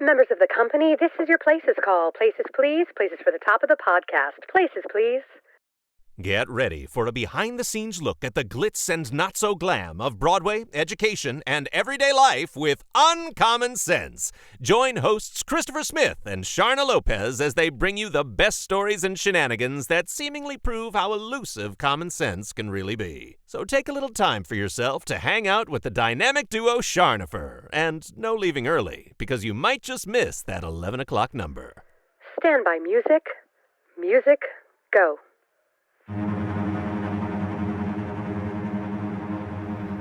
Members of the company, this is your Places call. Places, please. Places for the top of the podcast. Places, please. Get ready for a behind-the-scenes look at the glitz and not-so-glam of Broadway, education, and everyday life with Uncommon Sense. Join hosts Christopher Smith and Sharna Lopez as they bring you the best stories and shenanigans that seemingly prove how elusive common sense can really be. So take a little time for yourself to hang out with the dynamic duo Charnopher. And no leaving early, because you might just miss that 11 o'clock number. Stand by music. Music, go.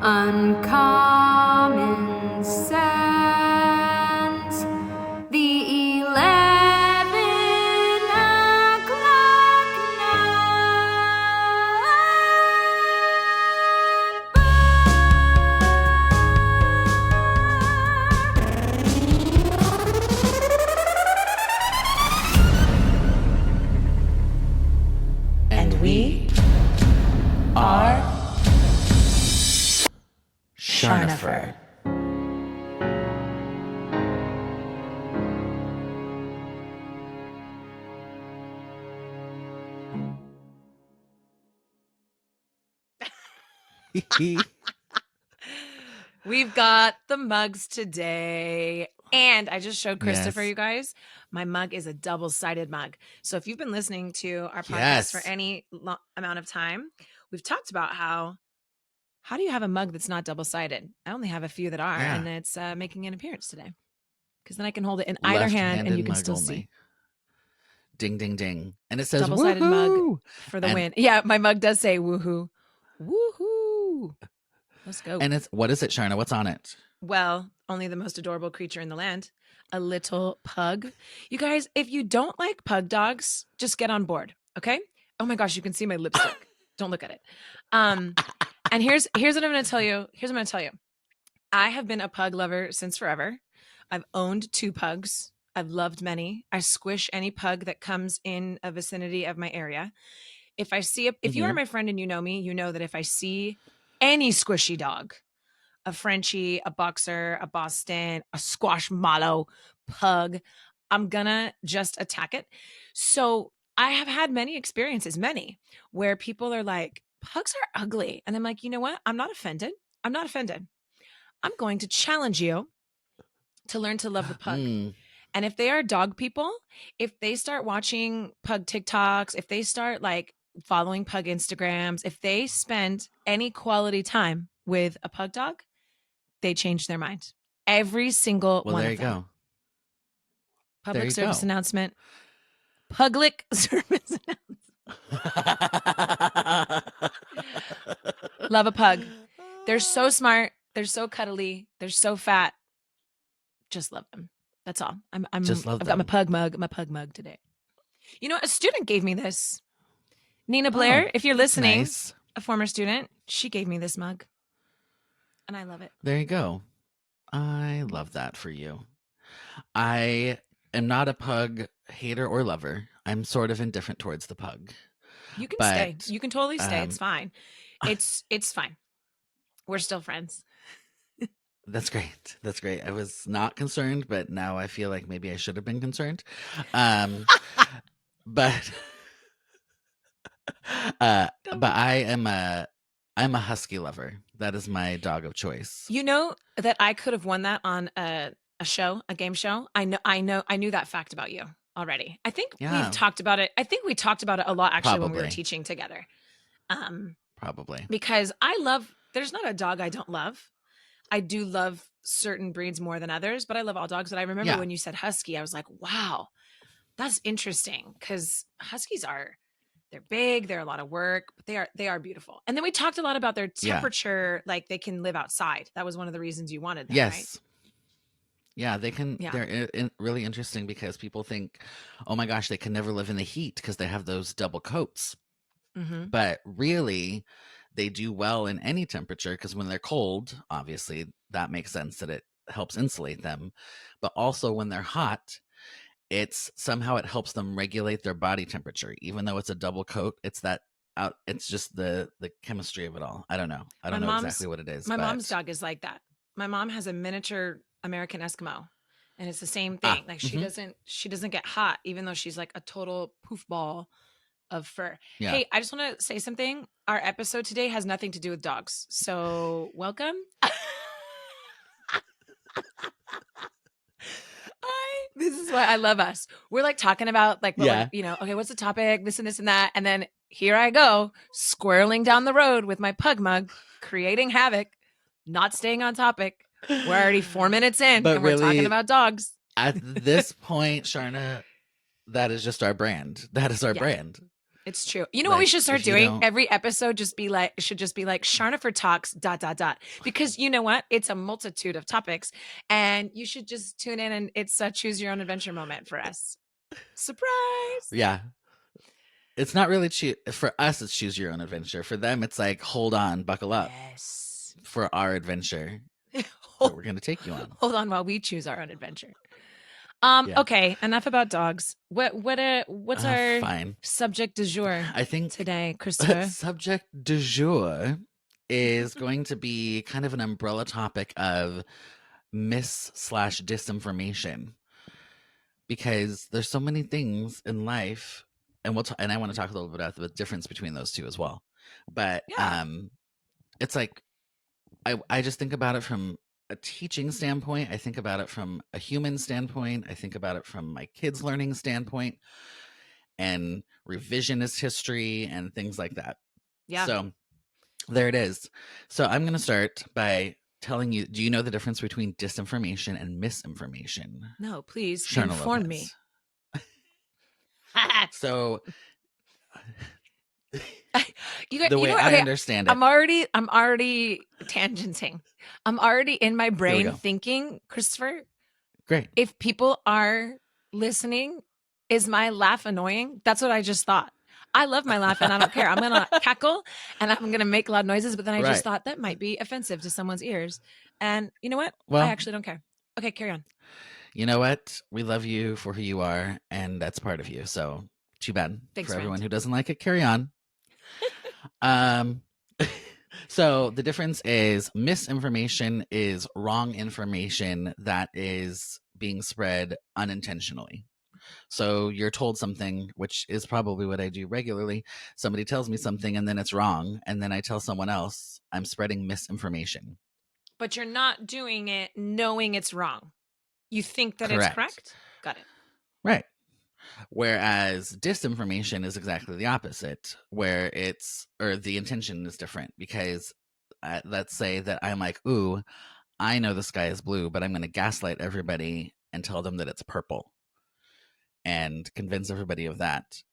Uncommon sense, the 11 o'clock number. And we are Charnopher. We've got the mugs today. And I just showed Christopher, you guys, my mug is a double-sided mug. So if you've been listening to our podcast for any amount of time, we've talked about how do you have a mug that's not double-sided? I only have a few that are, and it's making an appearance today. Because then I can hold it in either hand, and you can still see. Ding, ding, ding. And it says, double-sided woohoo! Mug for the win. Yeah, my mug does say woohoo. Woohoo! Let's go. And what is it, Sharna? What's on it? Well, only the most adorable creature in the land. A little pug. You guys, if you don't like pug dogs, just get on board, okay? Oh my gosh, you can see my lipstick. Don't look at it. And here's what I'm going to tell you. Here's what I'm going to tell you. I have been a pug lover since forever. I've owned 2 pugs. I've loved many. I squish any pug that comes in a vicinity of my area. If I see if you are my friend and you know me, you know that if I see any squishy dog, a Frenchie, a boxer, a Boston, a squashmallow pug, I'm gonna just attack it. So I have had many experiences, where people are like, pugs are ugly. And I'm like, you know what? I'm not offended. I'm going to challenge you to learn to love the pug. And if they are dog people, if they start watching pug TikToks, if they start like following pug Instagrams, if they spend any quality time with a pug dog, they change their mind. Every single one of them. There you go. Public service announcement. Public service announcement. Love a pug. They're so smart. They're so cuddly. They're so fat. Just love them. That's all. I've got my pug mug today. You know, a student gave me this. Nina Blair, if you're listening, a former student, she gave me this mug. And I love it. There you go. I love that for you. I am not a pug hater or lover. I'm sort of indifferent towards the pug. You can stay. You can totally stay. It's fine. It's fine. We're still friends. That's great. That's great. I was not concerned, but now I feel like maybe I should have been concerned. But I'm a husky lover. That is my dog of choice. You know that I could have won that on a game show. I knew that fact about you already. I think we've talked about it. I think we talked about it a lot actually when we were teaching together. Probably. Because there's not a dog I don't love. I do love certain breeds more than others, but I love all dogs. But I remember when you said husky, I was like, wow, that's interesting. Because huskies they're big, they're a lot of work, but they are beautiful. And then we talked a lot about their temperature, like they can live outside. That was one of the reasons you wanted them, right? Yeah, they can. Yeah. They're really interesting because people think, oh my gosh, they can never live in the heat because they have those double coats. Mm-hmm. But really, they do well in any temperature because when they're cold, obviously, that makes sense that it helps insulate them. But also when they're hot, it helps them regulate their body temperature. Even though it's a double coat, it's just the chemistry of it all. I don't know. I don't know exactly what it is. My mom's dog is like that. My mom has a miniature American Eskimo, And it's the same thing. Like she doesn't get hot, even though she's like a total poof ball of fur. Yeah. Hey, I just want to say something. Our episode today has nothing to do with dogs. So welcome. This is why I love us. We're like talking about like, okay, what's the topic? This and this and that. And then here I go, squirreling down the road with my pug mug, creating havoc, not staying on topic. We're already 4 minutes in and we're talking about dogs. At this point, Sharna, that is just our brand. That is our brand. It's true. You know what we should start doing? Every episode should just be like Charnopher talks ... Because you know what? It's a multitude of topics and you should just tune in and it's a choose your own adventure moment for us. Surprise. Yeah. It's not really for us, it's choose your own adventure. For them, it's like, hold on, buckle up. Yes. For our adventure that we're going to take you on. Hold on while we choose our own adventure. Okay, enough about dogs. What's our subject du jour? I think today, Christopher. Subject du jour is going to be kind of an umbrella topic of mis/disinformation, because there's so many things in life, and I want to talk a little bit about the difference between those two as well. But it's like I just think about it from a teaching standpoint. I think about it from a human standpoint. I think about it from my kids' learning standpoint and revisionist history and things like that. Yeah. So there it is. So I'm going to start by telling you, do you know the difference between disinformation and misinformation? No, please Charna inform me. So the way I understand it. I'm already tangenting. I'm already in my brain thinking, Christopher. Great. If people are listening, is my laugh annoying? That's what I just thought. I love my laugh and I don't care. I'm going to cackle and I'm going to make loud noises. But then I just thought that might be offensive to someone's ears. And you know what? Well, I actually don't care. Okay, carry on. You know what? We love you for who you are. And that's part of you. So too bad. Thanks, for everyone friend. who doesn't like it, carry on. So the difference is misinformation is wrong information that is being spread unintentionally. So you're told something, which is probably what I do regularly. Somebody tells me something and then it's wrong. And then I tell someone else, I'm spreading misinformation. But you're not doing it knowing it's wrong. You think that it's correct? Got it. Right. Whereas disinformation is exactly the opposite, where the intention is different, because let's say that I'm like, ooh, I know the sky is blue, but I'm going to gaslight everybody and tell them that it's purple and convince everybody of that.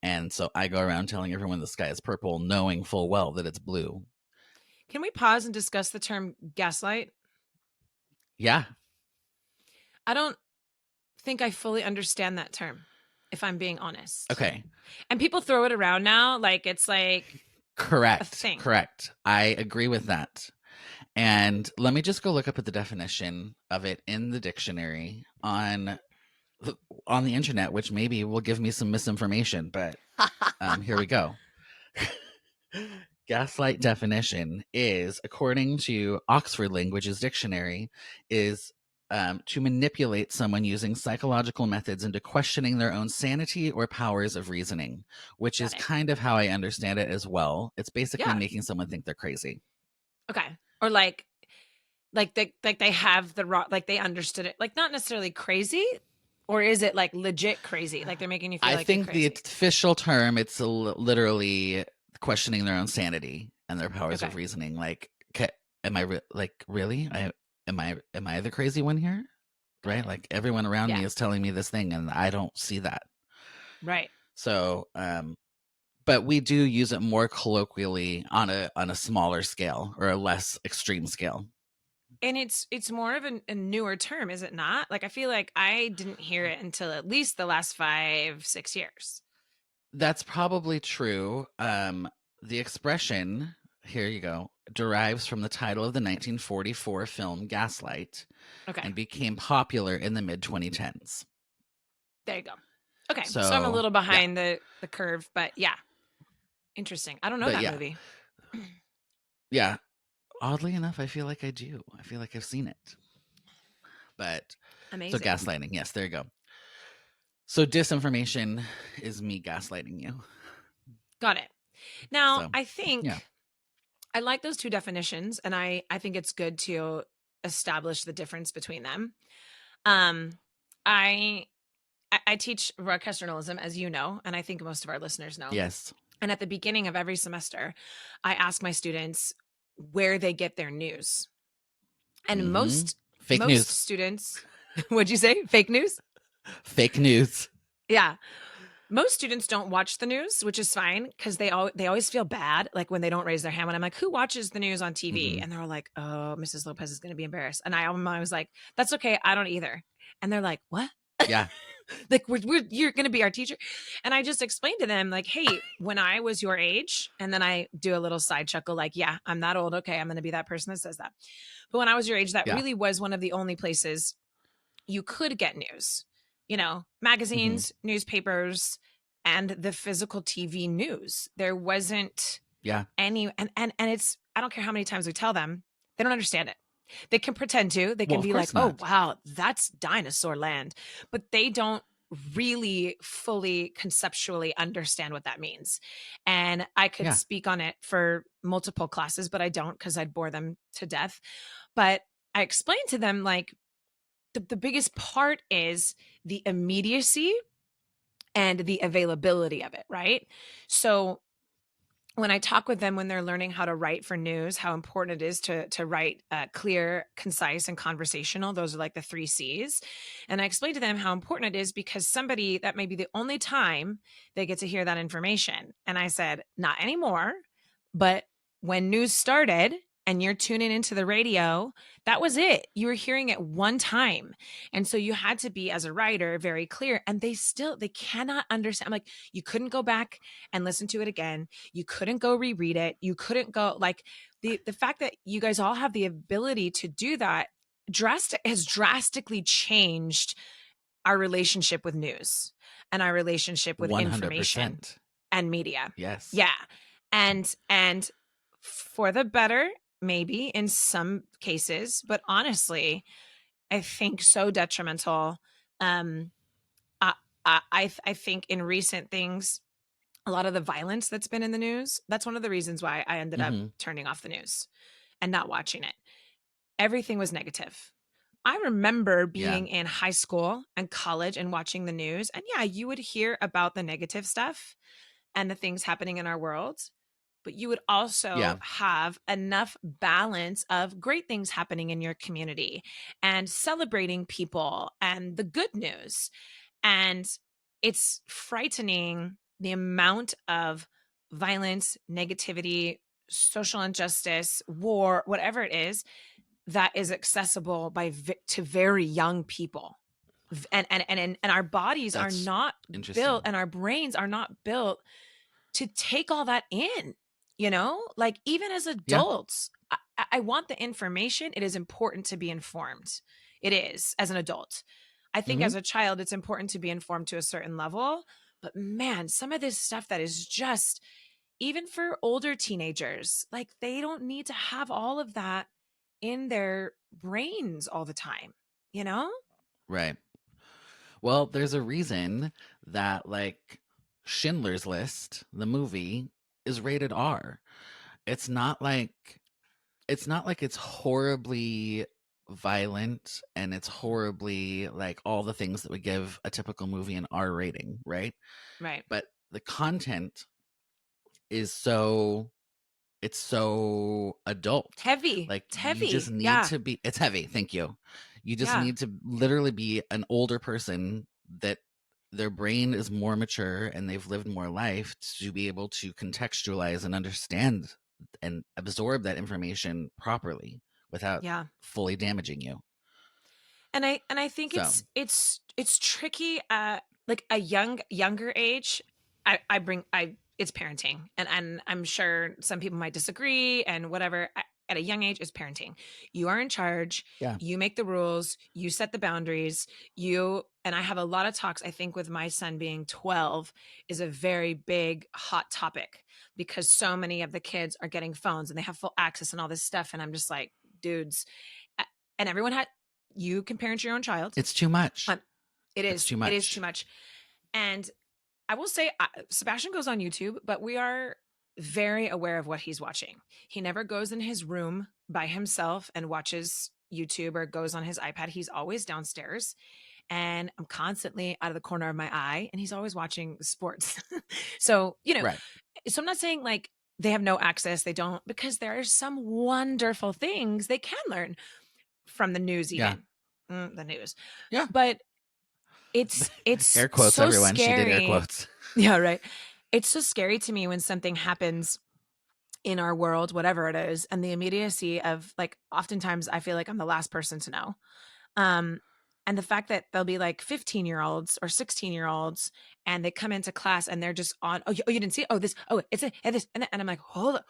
And so I go around telling everyone the sky is purple, knowing full well that it's blue. Can we pause and discuss the term gaslight? Yeah. I don't think I fully understand that term, if I'm being honest. Okay. And people throw it around now like it's like correct. A thing. Correct. I agree with that. And let me just go look up at the definition of it in the dictionary on the internet, which maybe will give me some misinformation, but here we go. Gaslight definition is, according to Oxford Languages Dictionary, is to manipulate someone using psychological methods into questioning their own sanity or powers of reasoning, which is kind of how I understand it as well. It's basically making someone think they're crazy. Okay. Or like they have the wrong, like they understood it, like not necessarily crazy, or is it like legit crazy? Like they're making you feel like you're crazy? I think the official term, it's literally questioning their own sanity and their powers of reasoning. Like, am I really? Am I the crazy one here? Right? Like everyone around me is telling me this thing and I don't see that. Right. So, but we do use it more colloquially on a smaller scale or a less extreme scale. And it's more of a newer term, is it not? Like I feel like I didn't hear it until at least the last 5-6 years. That's probably true. The expression, here you go, derives from the title of the 1944 film Gaslight, and became popular in the mid-2010s. There you go. Okay, so I'm a little behind the curve, but yeah. Interesting. I don't know that movie. Yeah. Oddly enough, I feel like I do. I feel like I've seen it. But Amazing. So gaslighting. Yes, there you go. So disinformation is me gaslighting you. Got it. Now, So, I think yeah. I like those two definitions, and I think it's good to establish the difference between them. Um, I I teach broadcast journalism, as you know, and I think most of our listeners know. Yes. And at the beginning of every semester, I ask my students where they get their news. And Fake most news. students, what'd you say? Fake news? Fake news. Yeah. Most students don't watch the news, which is fine because they always feel bad, like when they don't raise their hand. When I'm like, "Who watches the news on TV?" And they're all like, "Oh, Mrs. Lopez is going to be embarrassed." And I was like, "That's okay, I don't either." And they're like, "What?" Yeah. Like you're going to be our teacher. And I just explained to them like, "Hey, when I was your age," and then I do a little side chuckle like, "Yeah, I'm that old. Okay, I'm going to be that person that says that." But when I was your age, that really was one of the only places you could get news. You know, magazines, newspapers, and the physical TV news. There wasn't any and it's I don't care how many times we tell them, they don't understand it. They can pretend to. They can be like, "Oh, wow, that's dinosaur land." But they don't really fully conceptually understand what that means. And I could speak on it for multiple classes, but I don't because I'd bore them to death. But I explained to them like the biggest part is the immediacy and the availability of it, right? So when I talk with them when they're learning how to write for news, how important it is to write clear, concise, and conversational. Those are like the 3 C's. And I explain to them how important it is because somebody that may be the only time they get to hear that information. And I said, not anymore, but when news started and you're tuning into the radio, that was it. You were hearing it one time. And so you had to be, as a writer, very clear. And they cannot understand. I'm like, you couldn't go back and listen to it again. You couldn't go reread it. You couldn't go like the fact that you guys all have the ability to do that has drastically changed our relationship with news and our relationship with 100%. information and media. Yes. Yeah. And for the better, maybe in some cases, but honestly, I think so detrimental. I think in recent things, a lot of the violence that's been in the news, that's one of the reasons why I ended up turning off the news and not watching it. Everything was negative. I remember being in high school and college and watching the news. And yeah, you would hear about the negative stuff and the things happening in our world, but you would also have enough balance of great things happening in your community and celebrating people and the good news. And it's frightening the amount of violence, negativity, social injustice, war, whatever it is, that is accessible to very young people. And our bodies are not built and our brains are not built to take all that in, you know, like even as adults, I want the information. It is important to be informed. It is as an adult. I think as a child, it's important to be informed to a certain level, but man, some of this stuff that is just, even for older teenagers, like they don't need to have all of that in their brains all the time, you know? Right. Well, there's a reason that like Schindler's List, the movie, is rated R. It's not like it's horribly violent and it's horribly like all the things that would give a typical movie an R rating, right? Right. But the content is so adult. Heavy. Like It's heavy. You just need to be it's heavy, thank you. You just need to literally be an older person that their brain is more mature and they've lived more life to be able to contextualize and understand and absorb that information properly without fully damaging you. And I think it's tricky like a younger age. It's parenting, and I'm sure some people might disagree and whatever. At a young age is parenting. You are in charge. Yeah. You make the rules. You set the boundaries. And I have a lot of talks, I think, with my son being 12 is a very big hot topic because so many of the kids are getting phones and they have full access and all this stuff. And I'm just like, dudes, and everyone you can parent your own child. It's too much. It is. It's too much. It is too much. And I will say, Sebastian goes on YouTube, but we are very aware of what he's watching. He never goes in his room by himself and watches YouTube or goes on his iPad. He's always downstairs, and I'm constantly out of the corner of my eye, and he's always watching sports. So, Right. So I'm not saying like they have no access. They don't, because there are some wonderful things they can learn from the news, even the news. Yeah. But it's air quotes, so everyone. Scary. She did air quotes. Yeah, right. It's so scary to me when something happens in our world, whatever it is, and the immediacy of like, oftentimes I feel like I'm the last person to know. And the fact that they'll be like 15-year-olds or 16-year-olds and they come into class and they're just on, you didn't see it? Oh, this, it's a, and this, and I'm like, hold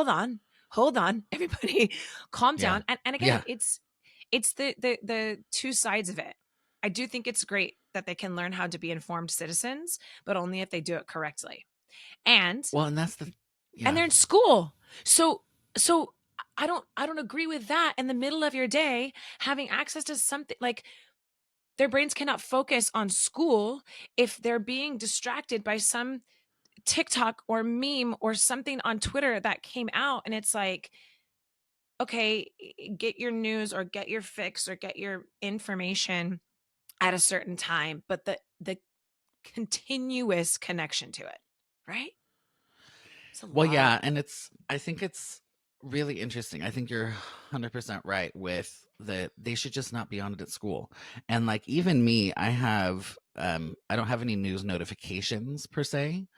on, everybody calm down. And again, it's the two sides of it. I do think it's great that they can learn how to be informed citizens, but only if they do it correctly. And that's and they're in school. So I don't agree with that. In the middle of your day, having access to something like their brains cannot focus on school if they're being distracted by some TikTok or meme or something on Twitter that came out. And it's like, okay, get your news or get your fix or get your information at a certain time, but the continuous connection to it, right? Well, yeah, and I think it's really interesting. I think you're 100% right with they should just not be on it at school. And like even me, I have I don't have any news notifications per se.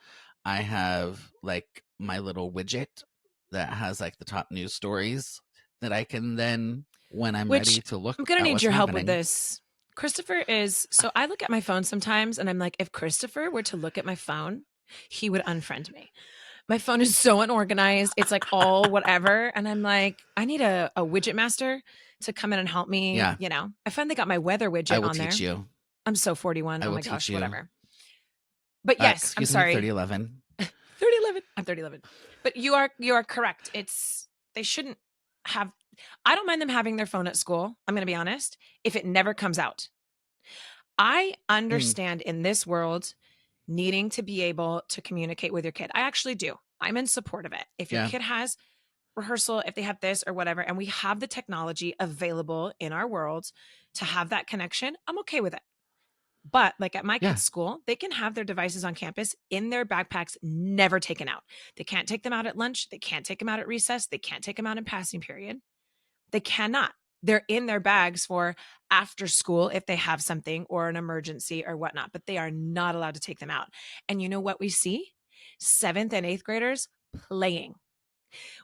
I have like my little widget that has like the top news stories that I can then, when I'm ready to look, I'm gonna need your help with happening. this. Christopher so I look at my phone sometimes and I'm like, if Christopher were to look at my phone, he would unfriend me. My phone is so unorganized. It's like all whatever. And I'm like, I need a widget master to come in and help me. Yeah. I finally got my weather widget I will on there. teach you. I'm so 41. I Oh will my gosh, teach you. whatever. But yes, I'm sorry. 3011. 3011. I'm 3011. But you are correct. They shouldn't have, I don't mind them having their phone at school. I'm going to be honest. If it never comes out. I understand in this world needing to be able to communicate with your kid. I actually do. I'm in support of it. If your kid has rehearsal, if they have this or whatever, and we have the technology available in our world to have that connection, I'm okay with it. But like at my kids' school, they can have their devices on campus in their backpacks, never taken out. They can't take them out at lunch. They can't take them out at recess. They can't take them out in passing period. They cannot. They're in their bags for after school if they have something or an emergency or whatnot, but they are not allowed to take them out. And you know what we see? 7th and 8th graders playing.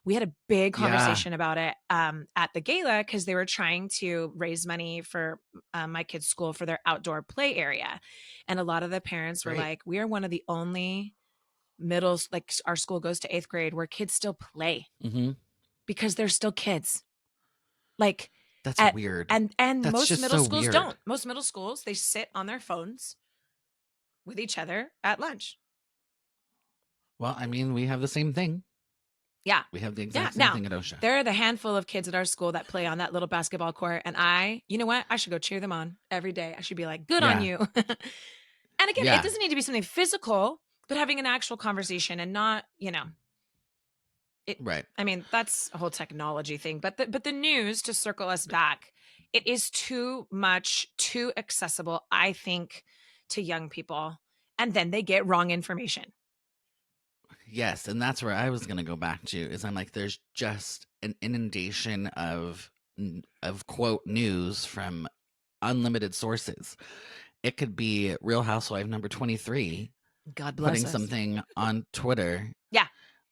We had a big conversation about it at the gala because they were trying to raise money for my kids' school for their outdoor play area. And a lot of the parents were like, we are one of the only middles, like our school goes to 8th grade where kids still play because they're still kids. Like, that's weird. And that's most middle schools weird. don't. Most middle schools, they sit on their phones with each other at lunch. Well, I mean, we have the same thing. Yeah. We have the exact same thing at OSHA. There are the handful of kids at our school that play on that little basketball court. And you know what? I should go cheer them on every day. I should be like, good on you. And again, it doesn't need to be something physical, but having an actual conversation and not, right. I mean, that's a whole technology thing, but the news, to circle us back, it is too much, too accessible, I think, to young people. And then they get wrong information. Yes. And that's where I was going to go back to is I'm like, there's just an inundation of quote news from unlimited sources. It could be Real Housewife number 23. God bless putting us. something on Twitter.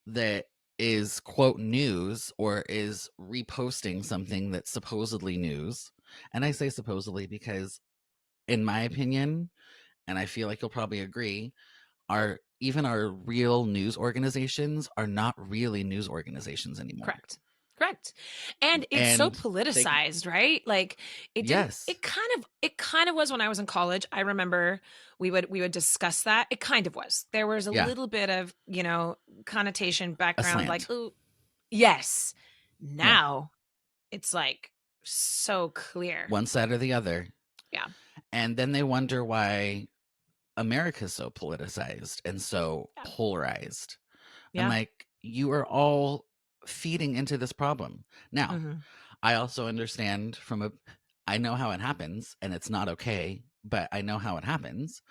That is quote news or is reposting something that's supposedly news. And I say supposedly because in my opinion, and I feel like you'll probably agree, even our real news organizations are not really news organizations anymore. Correct. And it's so politicized, right? Like it kind of was when I was in college. I remember we would discuss that. It kind of was. There was a little bit of, connotation background like, oh, yes. Now it's like so clear. one side or the other. Yeah. And then they wonder why America's so politicized and so polarized. Yeah. I'm like, you are all feeding into this problem. Now, Mm-hmm. I also understand I know how it happens, and it's not okay, but I know how it happens.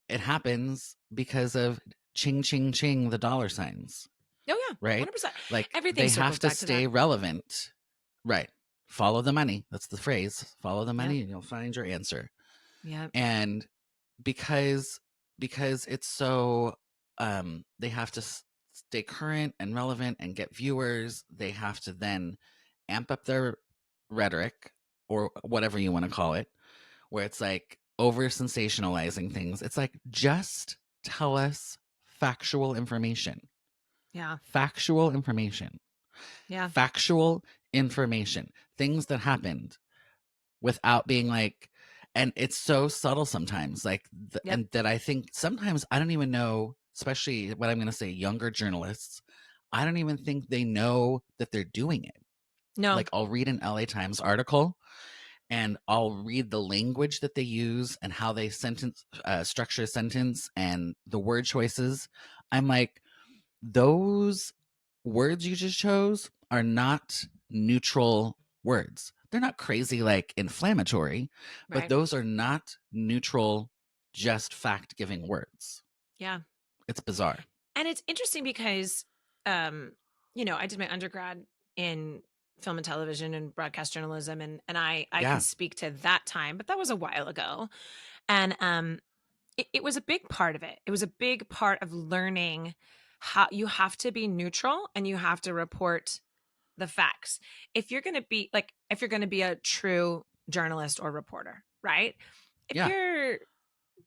It happens because of ching, ching, ching, the dollar signs, Oh yeah. right? 100%. Like Everything they circles have to back to stay that. relevant. Right. Follow the money. That's the phrase. Follow the money Yep. and you'll find your answer. Yeah. And because it's so they have to stay current and relevant and get viewers, they have to then amp up their rhetoric or whatever you want to call it, where it's like over sensationalizing things. It's like, just tell us factual information. Yeah. Factual information. Yeah. Factual information. Things that happened without being like, and it's so subtle sometimes, like, and that I think sometimes I don't even know, especially what I'm going to say, younger journalists, I don't even think they know that they're doing it. No. Like, I'll read an LA Times article and I'll read the language that they use and how they structure a sentence and the word choices. I'm like, those words you just chose are not neutral words. They're not crazy, like inflammatory, but Right. those are not neutral, just fact giving words. Yeah. It's bizarre. And it's interesting because, you know, I did my undergrad in film and television and broadcast journalism, and I Yeah. can speak to that time, but that was a while ago. And it was a big part of it. It was a big part of learning how you have to be neutral and you have to report the facts. If you're going to be a true journalist or reporter, right? If Yeah.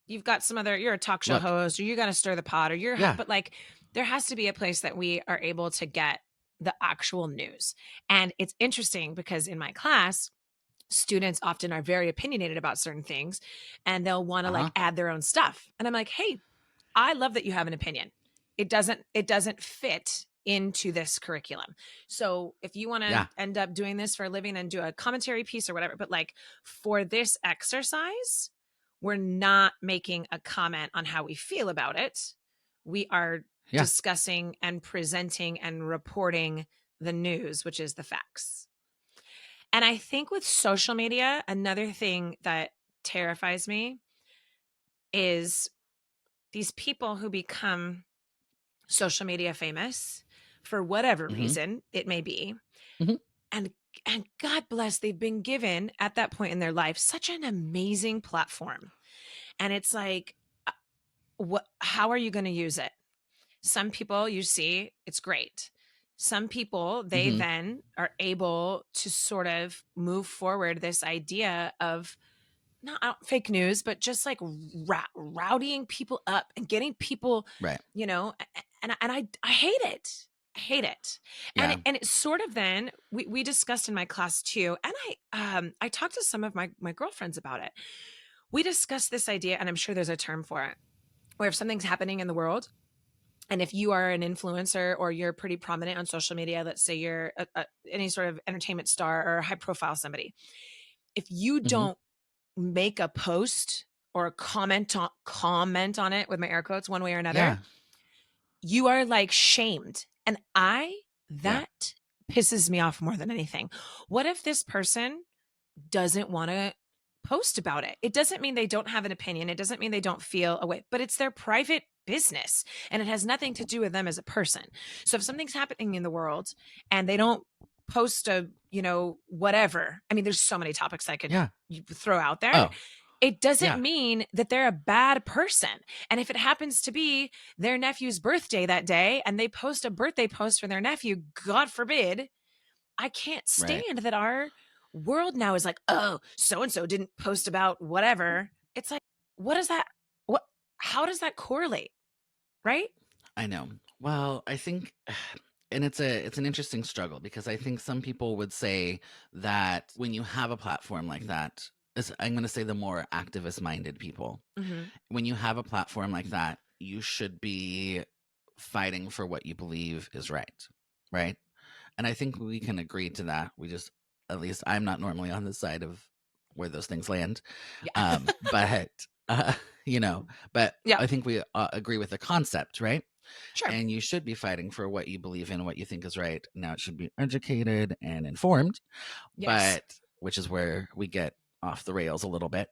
you've got you're a talk show Look. host, or you got to stir the pot, or Yeah. but like, there has to be a place that we are able to get the actual news. And it's interesting because in my class, students often are very opinionated about certain things and they'll want to like add their own stuff. And I'm like, hey, I love that you have an opinion. It doesn't fit into this curriculum. So if you want to end up doing this for a living and do a commentary piece or whatever, but like, for this exercise, we're not making a comment on how we feel about it. We are discussing and presenting and reporting the news, which is the facts. And I think with social media, another thing that terrifies me is these people who become social media famous for whatever reason it may be. And God bless, they've been given at that point in their life such an amazing platform. And it's like, how are you going to use it? Some people, you see, it's great. Some people, they then are able to sort of move forward this idea of not fake news, but just like rowdying people up and getting people, you know, and I hate it. I hate it. Yeah. And it's sort of then we discussed in my class too. And I talked to some of my girlfriends about it. We discussed this idea, and I'm sure there's a term for it, where if something's happening in the world, and if you are an influencer or you're pretty prominent on social media, let's say you're any sort of entertainment star or high profile somebody, if you don't make a post or comment on it, with my air quotes, one way or another, you are like shamed. And that pisses me off more than anything. What if this person doesn't want to post about it? It doesn't mean they don't have an opinion. It doesn't mean they don't feel a way, but it's their private business and it has nothing to do with them as a person. So if something's happening in the world and they don't post whatever, I mean, there's so many topics I could throw out there. It doesn't mean that they're a bad person. And if it happens to be their nephew's birthday that day and they post a birthday post for their nephew, God forbid, I can't stand that our world now is like, oh, so-and-so didn't post about whatever. It's like, how does that correlate? Right? I know. Well, I think, and it's an interesting struggle, because I think some people would say that when you have a platform like that, I'm going to say the more activist minded people, when you have a platform like that, you should be fighting for what you believe is right. Right. And I think we can agree to that. We just At least I'm not normally on the side of where those things land. Yeah. But you know, but Yeah. I think we agree with the concept, right? Sure. And you should be fighting for what you believe in, what you think is right. Now it should be educated and informed, Yes. but which is where we get off the rails a little bit.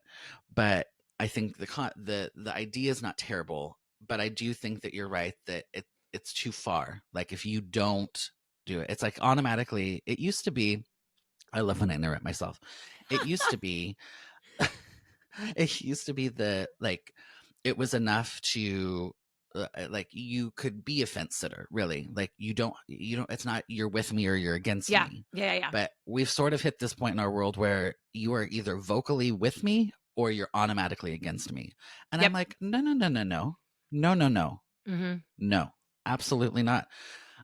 But I think the idea is not terrible, but I do think that you're right that it's too far. Like if you don't do it, it's like automatically. It used to be. I love when I narrate myself. It used to be. It used to be the like. It was enough to like you could be a fence sitter, really. Like you don't. It's not you're with me or you're against Yeah. me. Yeah. But we've sort of hit this point in our world where you are either vocally with me or you're automatically against me. And Yep. I'm like, no. Mm-hmm. No, absolutely not.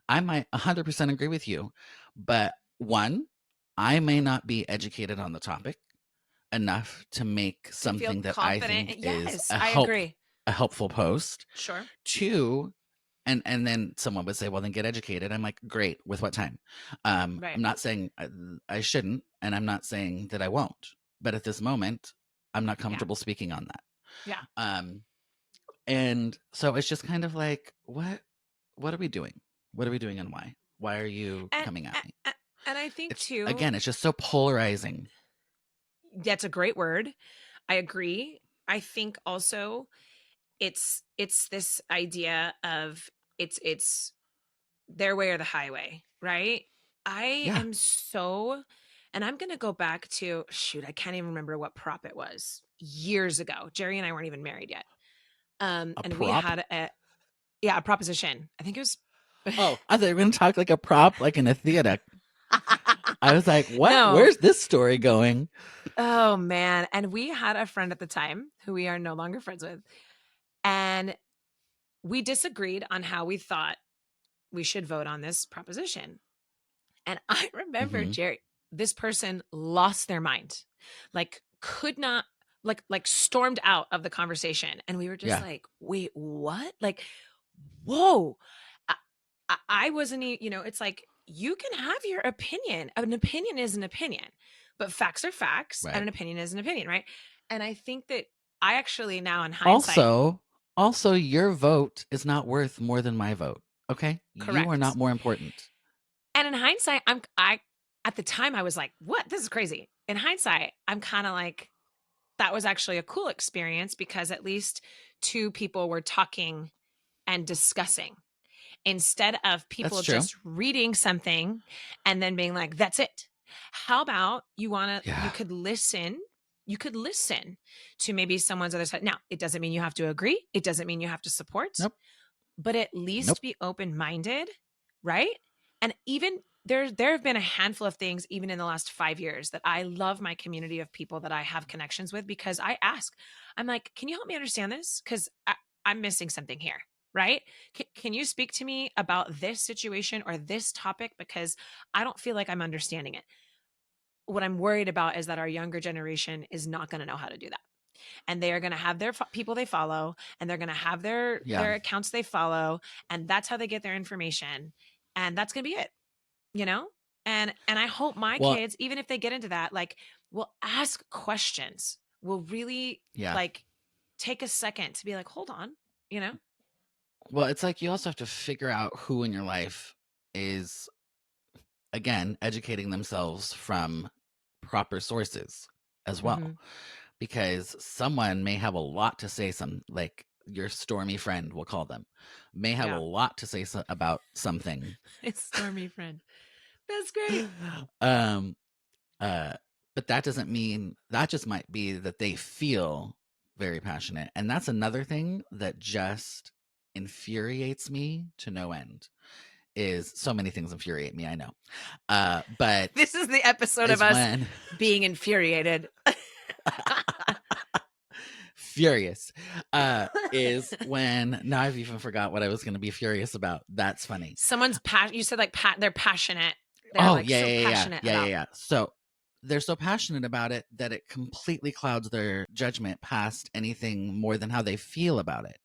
I might 100% agree with you. But one, I may not be educated on the topic enough to make something that I think Yes, is I agree. a helpful post. Sure. Two, and then someone would say, well, then get educated. I'm like, great. With what time? Right. I'm not saying I shouldn't, and I'm not saying that I won't. But at this moment, I'm not comfortable speaking on that. Yeah. And so it's just kind of like, what are we doing? What are we doing and why? Why are you coming at me? And I think too, again, it's just so polarizing. That's a great word. I agree. I think also it's this idea of it's their way or the highway, right? I am so, and I'm going to go back to, shoot, I can't even remember what prop it was years ago. Jerry and I weren't even married yet. And prop? we had a proposition. I think it was. Oh, I thought you were going to talk like a prop, like in a theater. I was like, what? No. Where's this story going? Oh, man. And we had a friend at the time who we are no longer friends with. And we disagreed on how we thought we should vote on this proposition. And I remember, Jerry, this person lost their mind, like could not, like stormed out of the conversation. And we were just like, wait, what? Like, whoa. I wasn't, it's like, you can have your opinion. An opinion is an opinion, but facts are facts, right. And an opinion is an opinion, right? And I think that I actually now in hindsight. Also, your vote is not worth more than my vote. Okay? Correct. You are not more important. And in hindsight, at the time I was like, what? This is crazy. In hindsight, I'm kind of like, that was actually a cool experience because at least two people were talking and discussing instead of people just reading something and then being like, that's it. How about you could listen. You could listen to maybe someone's other side. Now, it doesn't mean you have to agree. It doesn't mean you have to support, but at least be open-minded, right? And even there have been a handful of things, even in the last 5 years, that I love my community of people that I have connections with because I ask, I'm like, can you help me understand this? Because I'm missing something here, right? Can you speak to me about this situation or this topic? Because I don't feel like I'm understanding it. What I'm worried about is that our younger generation is not going to know how to do that. And they are going to have their people they follow, and they're going to have their accounts they follow. And that's how they get their information. And that's going to be it, And I hope my kids, even if they get into that, like, will ask questions, will really like take a second to be like, hold on, Well, it's like you also have to figure out who in your life is, again, educating themselves from proper sources as well. Because someone may have a lot to say, like your stormy friend, we'll call them, may have a lot to say about something. It's stormy friend. That's great. But that doesn't mean, that just might be that they feel very passionate. And that's another thing that just infuriates me to no end. Is so many things infuriate me, I know. But this is the episode of us being infuriated. Furious is when, now I've even forgot what I was going to be furious about. That's funny. Someone's you said like they're passionate. They're Yeah. So they're so passionate about it that it completely clouds their judgment past anything more than how they feel about it.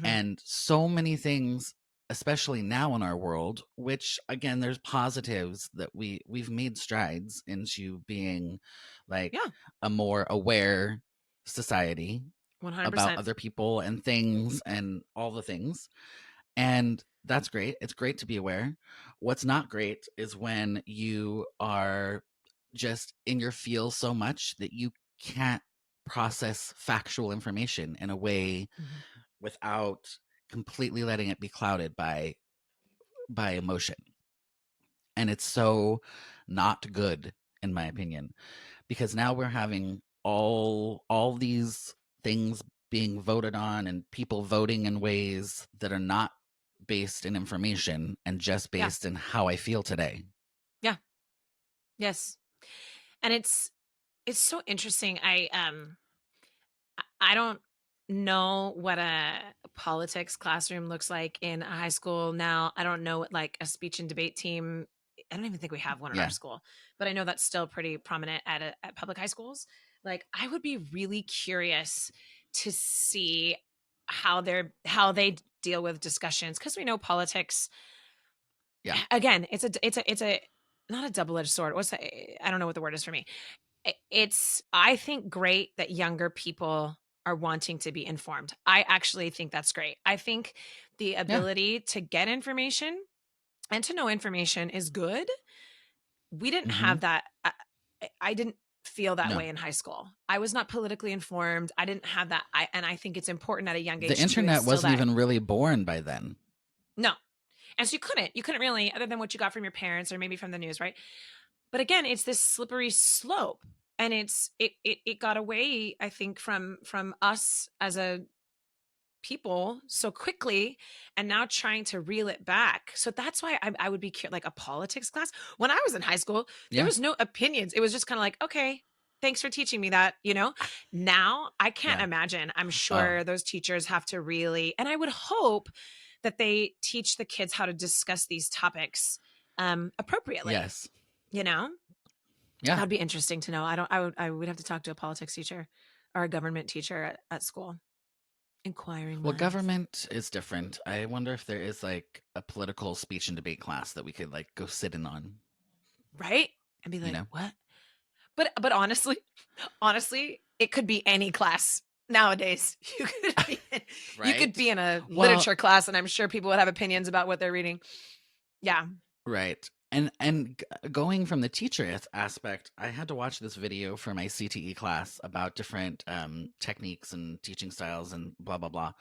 And so many things especially now in our world, which again, there's positives that we've made strides into being like Yeah. a more aware society about 100%. other people and things and all the things. And that's great. It's great to be aware. What's not great is when you are just in your feel so much that you can't process factual information in a way without completely letting it be clouded by emotion. And it's so not good, in my opinion, because now we're having all these things being voted on and people voting in ways that are not based in information and just Yeah. based in how I feel today. Yeah. Yes. And it's so interesting. I don't know what a politics classroom looks like in a high school now. I don't know what like a speech and debate team. I don't even think we have one in our Yeah. school, but I know that's still pretty prominent at public high schools. Like I would be really curious to see how they deal with discussions, because we know politics. Yeah. Again, it's a not a double-edged sword. I don't know what the word is for me. It's, I think, great that younger people are wanting to be informed. I actually think that's great. I think the ability to get information and to know information is good. We didn't have that. I didn't feel that No. way in high school. I was not politically informed. I didn't have that. And I think it's important at a young age. The internet wasn't even really born by then. No. And so you couldn't really, other than what you got from your parents or maybe from the news, right? But again, it's this slippery slope. And it got away, I think, from us as a people so quickly, and now trying to reel it back. So that's why I would be like a politics class. When I was in high school, there was no opinions. It was just kind of like, okay, thanks for teaching me that, Now I can't imagine. I'm sure those teachers have to really, and I would hope that they teach the kids how to discuss these topics appropriately. Yes. Yeah. That'd be interesting to know. I would have to talk to a politics teacher or a government teacher at school. Inquiring. Well, government is different. I wonder if there is like a political speech and debate class that we could like go sit in on. Right? And be like, what? But honestly, it could be any class nowadays. You could be in a literature class, and I'm sure people would have opinions about what they're reading. Yeah. Right. And going from the teacher aspect, I had to watch this video for my CTE class about different techniques and teaching styles and blah, blah, blah.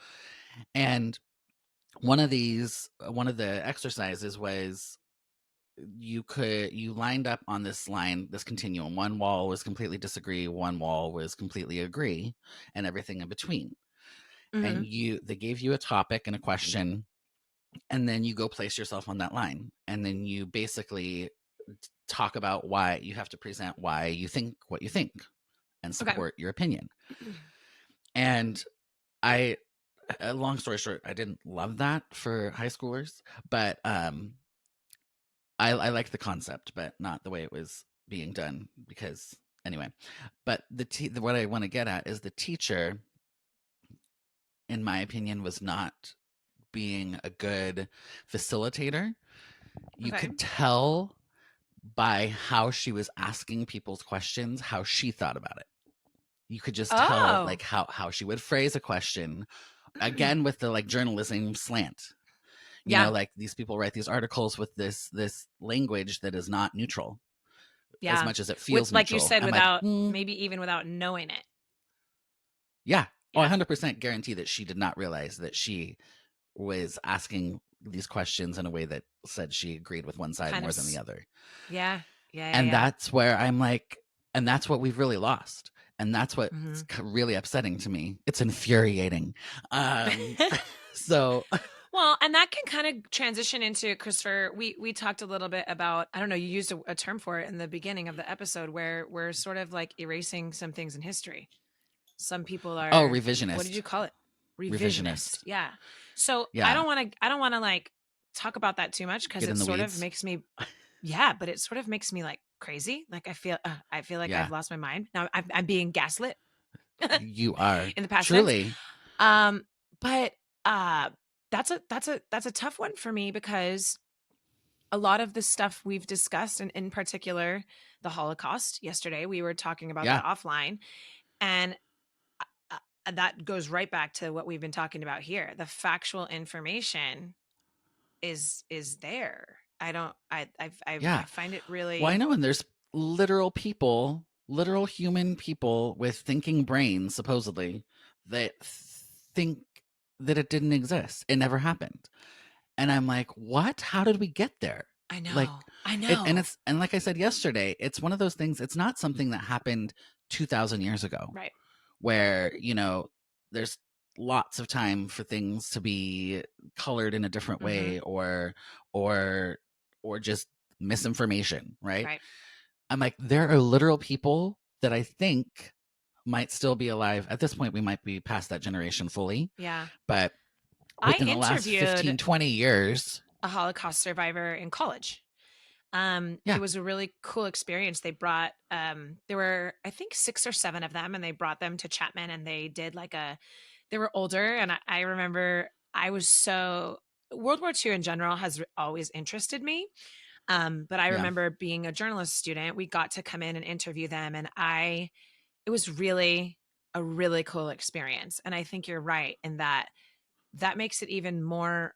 And one of the exercises was you lined up on this continuum. One wall was completely disagree, one wall was completely agree, and everything in between. And they gave you a topic and a question, and then you go place yourself on that line, and then you basically talk about why you have to present why you think what you think and support your opinion. And long story short, I didn't love that for high schoolers, but I liked the concept, but not the way it was being done, because anyway. But what I want to get at is the teacher, in my opinion, was not being a good facilitator. You could tell by how she was asking people's questions how she thought about it. You could just tell like how she would phrase a question, again with the like journalism slant. You know, like these people write these articles with this language that is not neutral. As much as it feels like neutral. You said, without maybe even without knowing it. Yeah. Oh, 100% guarantee that she did not realize that she was asking these questions in a way that said she agreed with one side more than the other. Yeah. And that's where I'm like, and that's what we've really lost. And that's what's really upsetting to me. It's infuriating. So... Well, and that can kind of transition into, Christopher, we talked a little bit about, I don't know, you used a term for it in the beginning of the episode, where we're sort of like erasing some things in history. Some people are... Oh, revisionist. What did you call it? Revisionist. Yeah. So yeah. I don't want to like talk about that too much, because it sort of makes me, but it sort of makes me like crazy. Like I feel like I've lost my mind. Now I'm being gaslit. You are. In the past truly. tense. But that's a tough one for me, because a lot of the stuff we've discussed, and in particular the Holocaust, yesterday we were talking about Yeah. that offline, and that goes right back to what we've been talking about here. The factual information is there. I Yeah. find it Well, I really. know, and there's literal people, literal human people with thinking brains, supposedly, that think that it didn't exist. It never happened. And I'm like, what? How did we get there? I Like, know. I and know. and like I said yesterday, it's one of those things. It's not something that happened 2,000 years ago, Right. where, there's lots of time for things to be colored in a different way, or just misinformation, right? Right. I'm like, there are literal people that I think might still be alive. At this point, we might be past that generation fully, Yeah. but I within the last interviewed 15, 20 years. a Holocaust survivor in college. Yeah. It was a really cool experience. They brought there were, I think, 6 or 7 of them, and they brought them to Chapman, and they did like they were older, and I remember I was so World War II in general has always interested me. But I Yeah. remember being a journalist student, we got to come in and interview them, and it was really a really cool experience. And I think you're right in that makes it even more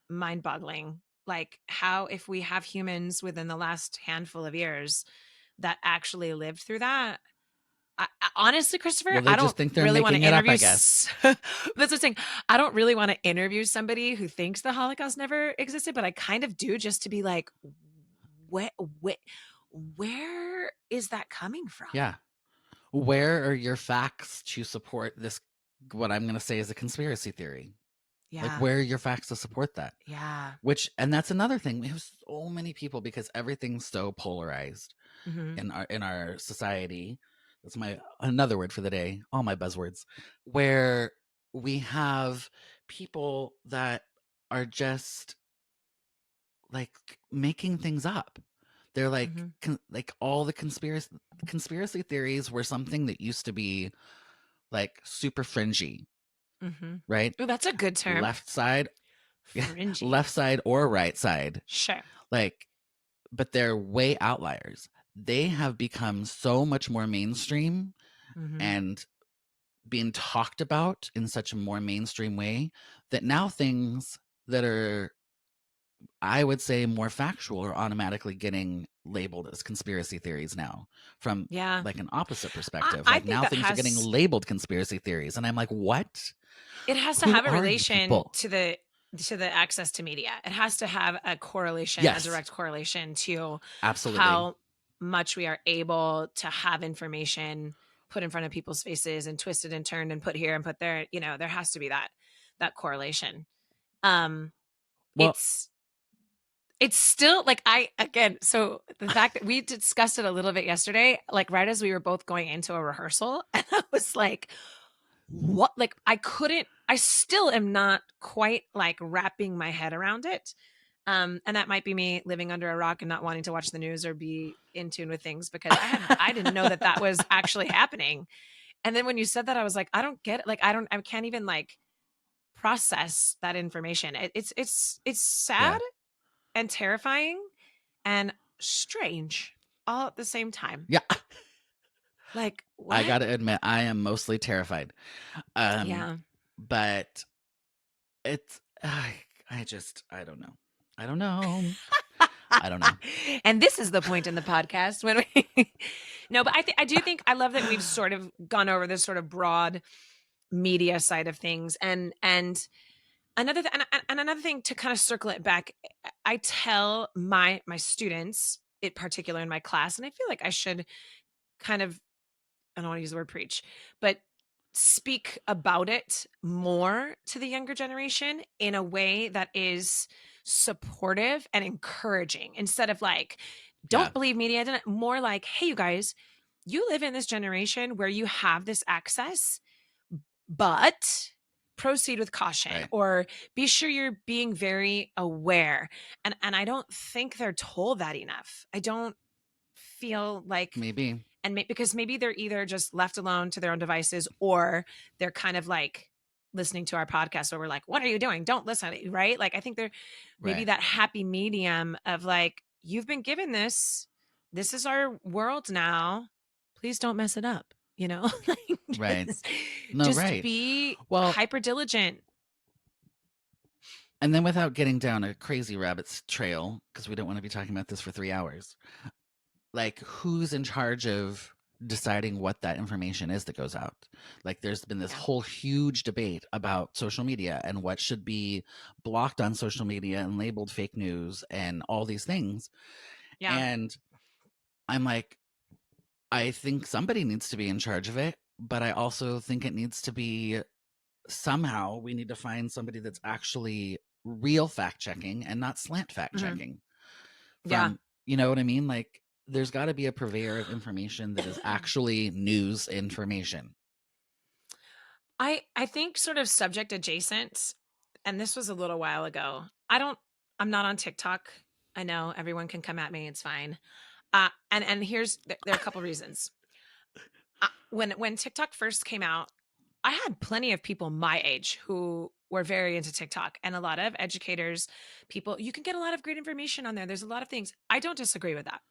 mind-boggling, like how, if we have humans within the last handful of years that actually lived through that. Honestly, Christopher, Well, they I just don't think they're really want to making it up, interview. I guess. That's what I'm saying. I don't really want to interview somebody who thinks the Holocaust never existed, but I kind of do, just to be like, where is that coming from? Yeah. Where are your facts to support this? What I'm going to say is a conspiracy theory. Yeah. Like, where are your facts to support that? Yeah. And that's another thing. We have so many people, because everything's so polarized Mm-hmm. in our society. That's another word for the day. All my buzzwords. Where we have people that are just like making things up. They're like, like all the conspiracy theories were something that used to be like super fringy, right? Oh, that's a good term. Left side, Fringy. left side or right side. Sure. Like, but they're way outliers. They have become so much more mainstream and being talked about in such a more mainstream way that now things that are, I would say, more factual are automatically getting labeled as conspiracy theories now, from like an opposite perspective. I Like, think now that things are getting labeled conspiracy theories, and I'm like, what? It has to Who have a are you relation people? to the access to media. It has to have a correlation, Yes. a direct correlation to Absolutely. how much we are able to have information put in front of people's faces and twisted and turned and put here and put there. There has to be that correlation. Well, it's still like, so the fact that we discussed it a little bit yesterday, like right as we were both going into a rehearsal, and I was like, what? Like, I still am not quite like wrapping my head around it. And that might be me living under a rock and not wanting to watch the news or be in tune with things, because I didn't know that was actually happening. And then when you said that, I was like, I don't get it. Like, I can't even like process that information. It's sad and terrifying and strange all at the same time. Yeah. Like, what? I gotta admit, I am mostly terrified. Yeah. But it's, I don't know. I don't know. And this is the point in the podcast when we no, but I do think, I love that we've sort of gone over this sort of broad media side of things. And another thing to kind of circle it back, I tell my students, in particular in my class, and I feel like I should kind of, I don't want to use the word preach, but speak about it more to the younger generation in a way that is supportive and encouraging, instead of like, don't believe media, more like, hey, you guys, you live in this generation where you have this access, but proceed with caution, or be sure you're being very aware. And I don't think they're told that enough. I don't feel like, maybe. And because maybe they're either just left alone to their own devices, or they're kind of like listening to our podcast where we're like, what are you doing? Don't listen, right? Like, I think there maybe that happy medium of like, you've been given this is our world now. Please don't mess it up, you know? Right. No, just right. be Well, hyper diligent. And then without getting down a crazy rabbit's trail, because we don't want to be talking about this for 3 hours, like who's in charge of deciding what that information is that goes out? Like there's been this whole huge debate about social media and what should be blocked on social media and labeled fake news and all these things. Yeah. And I'm like, I think somebody needs to be in charge of it, but I also think it needs to be somehow we need to find somebody that's actually real fact checking and not slant fact checking. Yeah. You know what I mean? Like there's got to be a purveyor of information that is actually news information. I think sort of subject adjacent, and this was a little while ago. I'm not on TikTok. I know everyone can come at me. It's fine. And here's, there are a couple reasons. When TikTok first came out, I had plenty of people my age who were very into TikTok, and a lot of educators, people, you can get a lot of great information on there. There's a lot of things. I don't disagree with that.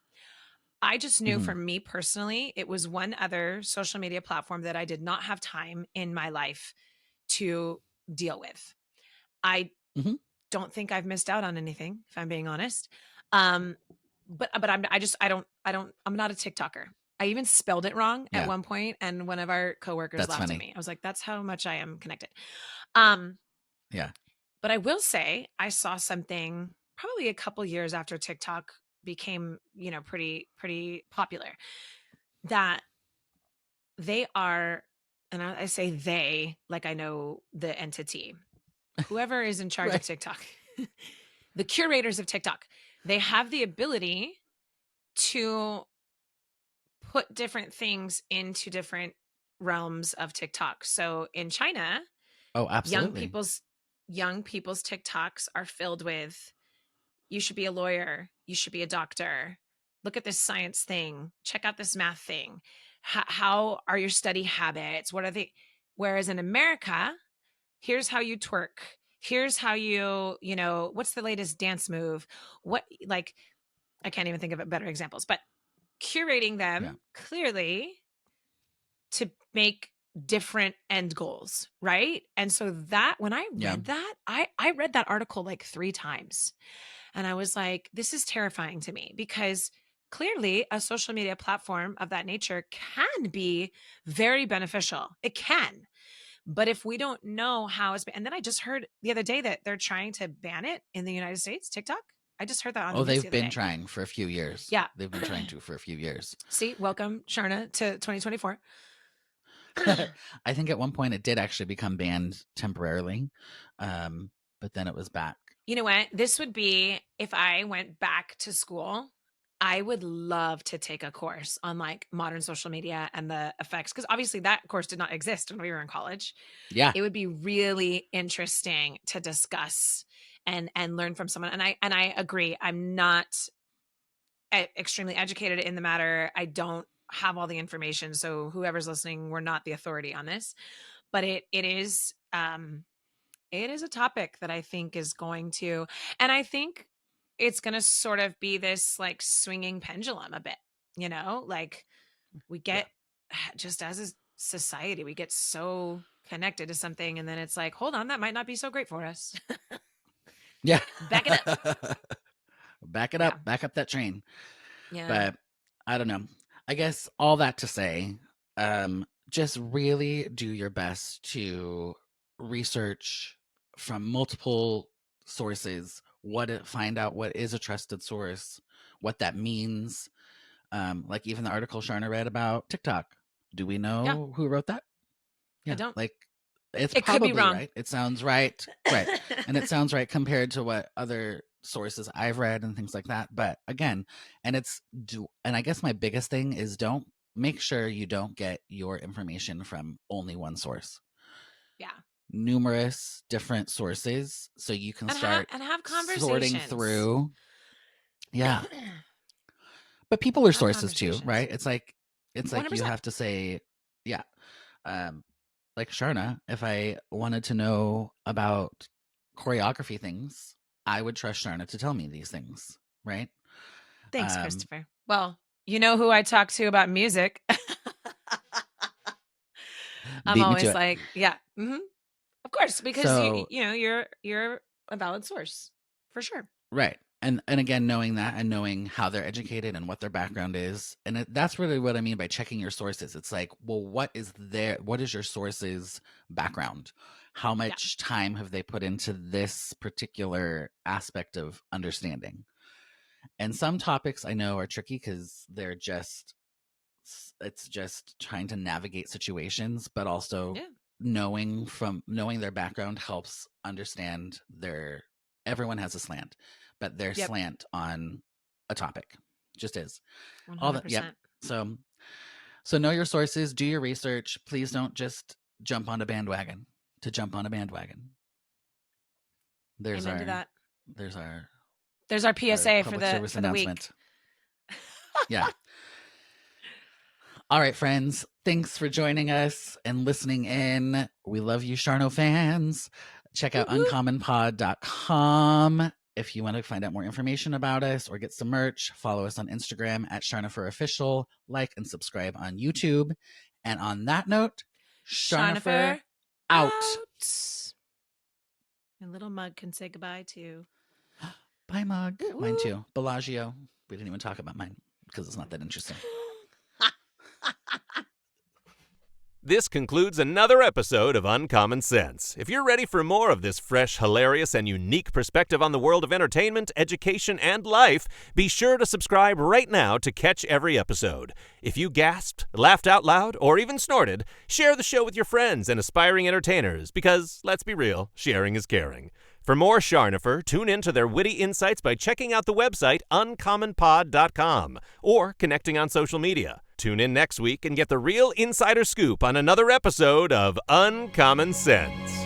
I just knew for me personally, it was one other social media platform that I did not have time in my life to deal with. I don't think I've missed out on anything, if I'm being honest. But I'm not a TikToker. I even spelled it wrong at one point, and one of our coworkers laughed at me. I was like, that's how much I am connected. Yeah. But I will say I saw something probably a couple years after TikTok became, pretty popular, that they are, and I say they, like I know the entity, whoever is in charge of TikTok, the curators of TikTok, they have the ability to put different things into different realms of TikTok. So in China, absolutely, young people's TikToks are filled with, you should be a lawyer, you should be a doctor, look at this science thing, check out this math thing. How are your study habits? What are they? Whereas in America, here's how you twerk. Here's how what's the latest dance move? I can't even think of better examples, but curating them clearly to make different end goals, right? And so that when I read that, I read that article like 3 times, and I was like, this is terrifying to me, because clearly a social media platform of that nature can be very beneficial. It can. But if we don't know how it's been, and then I just heard the other day that they're trying to ban it in the United States, TikTok. I just heard that on the news they've been trying for a few years. Yeah. They've been trying to for a few years. See, welcome, Sharna, to 2024. I think at one point it did actually become banned temporarily, but then it was back. You know what? This would be, if I went back to school, I would love to take a course on like modern social media and the effects, because obviously that course did not exist when we were in college. Yeah. It would be really interesting to discuss and learn from someone. And I agree. I'm not extremely educated in the matter. I don't have all the information. So whoever's listening, we're not the authority on this, but it is a topic that I think is going to, and I think it's going to sort of be this like swinging pendulum a bit, like we get just as a society, we get so connected to something, and then it's like, hold on, that might not be so great for us. Yeah. Back it up. Back it up. Back up that train. Yeah. But I don't know. I guess all that to say, just really do your best to research from multiple sources, find out what is a trusted source, what that means. Like even the article Sharna read about TikTok. Do we know who wrote that? I don't. Like it probably could be wrong. Right. It sounds right. Right. And it sounds right compared to what other sources I've read and things like that. But again, and I guess my biggest thing is make sure you don't get your information from only one source. Yeah. Numerous different sources, so you can start have conversations, sorting through. Yeah. But people are sources too, right? It's like 100%. You have to say, like Sharna, if I wanted to know about choreography things, I would trust Sharna to tell me these things, right? Thanks, Christopher. Well, you know who I talk to about music. I'm always like, yeah, of course, because so, you're a valid source for sure. Right. And again, knowing that and knowing how they're educated and what their background is. And that's really what I mean by checking your sources. It's like, well, what is your source's background? How much time have they put into this particular aspect of understanding? And some topics I know are tricky because it's just trying to navigate situations, but also knowing their background helps understand everyone has a slant, but their slant on a topic just is 100%. all that. Yep. So know your sources, do your research. Please don't just jump on a bandwagon to jump on a bandwagon. There's our PSA for the week. Yeah. All right, friends. Thanks for joining us and listening in. We love you, Charno fans. Check out uncommonpod.com if you want to find out more information about us or get some merch. Follow us on Instagram at Charnopher Official. Like and subscribe on YouTube. And on that note, Charnopher out. My little mug can say goodbye too. Bye, mug. Ooh. Mine too. Bellagio. We didn't even talk about mine because it's not that interesting. This concludes another episode of Uncommon Sense. If you're ready for more of this fresh, hilarious, and unique perspective on the world of entertainment, education, and life, be sure to subscribe right now to catch every episode. If you gasped, laughed out loud, or even snorted, share the show with your friends and aspiring entertainers because, let's be real, sharing is caring. For more Charnopher, tune in to their witty insights by checking out the website uncommonpod.com or connecting on social media. Tune in next week and get the real insider scoop on another episode of Uncommon Sense.